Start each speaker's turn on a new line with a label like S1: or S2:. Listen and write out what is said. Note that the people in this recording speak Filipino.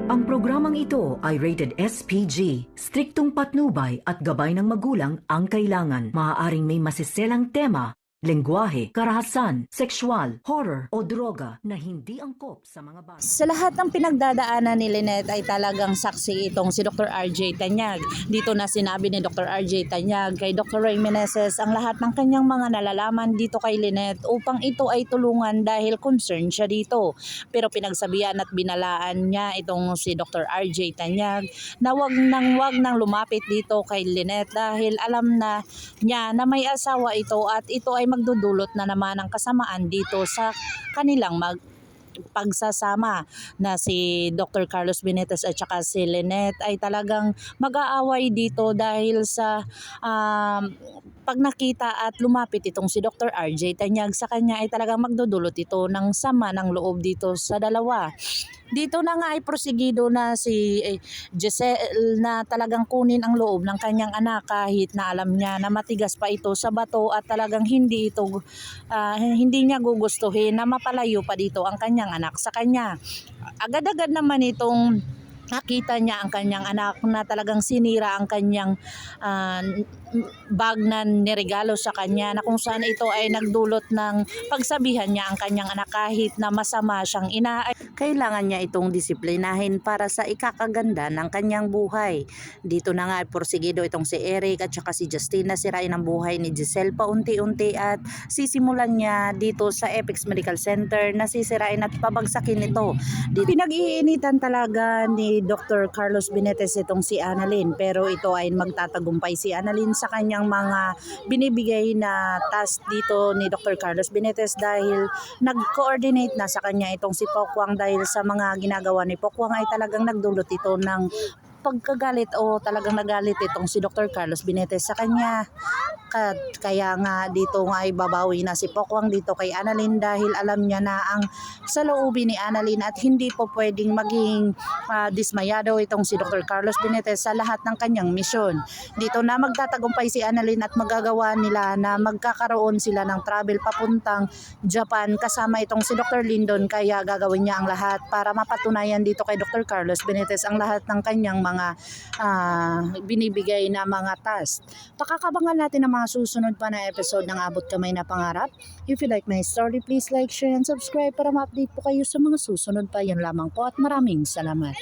S1: Ang programang ito ay rated SPG. Striktong patnubay at gabay ng magulang ang kailangan. Maaaring may masiselang tema, lengguwahe, karahasan, sexual, horror o droga na hindi angkop sa mga bata.
S2: Sa lahat ng pinagdadaanan ni Lynette ay talagang saksi itong si Dr. RJ Tanyag. Dito na sinabi ni Dr. RJ Tanyag kay Dr. Ray Meneses ang lahat ng kanyang mga nalalaman dito kay Lynette upang ito ay tulungan dahil concerned siya dito. Pero pinagsabihan at binalaan niya itong si Dr. RJ Tanyag na wag nang lumapit dito kay Lynette dahil alam na niya na may asawa ito at ito ay magdudulot na naman ng kasamaan dito sa kanilang pagsasama na si Dr. Carlos Benitez at saka si Lynette ay talagang mag-aaway dito dahil sa pag nakita at lumapit itong si Dr. RJ Tanyag sa kanya ay talagang magdudulot ito ng sama ng loob dito sa dalawa. Dito na nga ay prosigido na si Giselle na talagang kunin ang loob ng kanyang anak kahit na alam niya na matigas pa ito sa bato at talagang hindi niya gugustuhin na mapalayo pa dito ang kanyang anak sa kanya. Agad-agad naman itong nakita niya ang kanyang anak na talagang sinira ang kanyang bag na niregalo sa kanya na kung saan ito ay nagdulot ng pagsabihan niya ang kanyang anak kahit na masama siyang ina ay kailangan niya itong disiplinahin para sa ikakaganda ng kanyang buhay. Dito na nga porsigido itong si Eric at saka si Justina sirain ang buhay ni Giselle paunti-unti at sisimulan niya dito sa Apex Medical Center na sisirain at pabagsakin ito. Pinag-iinitan talaga ni Dr. Carlos Benitez itong si Annalyn pero ito ay magtatagumpay si Annalyn sa kanyang mga binibigay na task dito ni Dr. Carlos Benitez dahil nag-coordinate na sa kanya itong si Pokwang dahil sa mga ginagawa ni Pokwang ay talagang nagdulot ito ng pagkagalit o talagang nagalit itong si Dr. Carlos Benitez sa kanya. Kaya nga dito nga ay babawi na si Pokwang dito kay Annalyn dahil alam niya na ang saloobin ni Annalyn at hindi po pwedeng maging dismayado itong si Dr. Carlos Benitez sa lahat ng kanyang misyon. Dito na magtatagumpay si Annalyn at magagawa nila na magkakaroon sila ng travel papuntang Japan kasama itong si Dr. Lyndon kaya gagawin niya ang lahat para mapatunayan dito kay Dr. Carlos Benitez ang lahat ng kanyang mga binibigay na mga task. Pakakabangan natin ang mga susunod pa na episode ng Abot Kamay na Pangarap. If you like my story, please like, share, and subscribe para ma-update po kayo sa mga susunod pa. Yan lamang po at maraming salamat.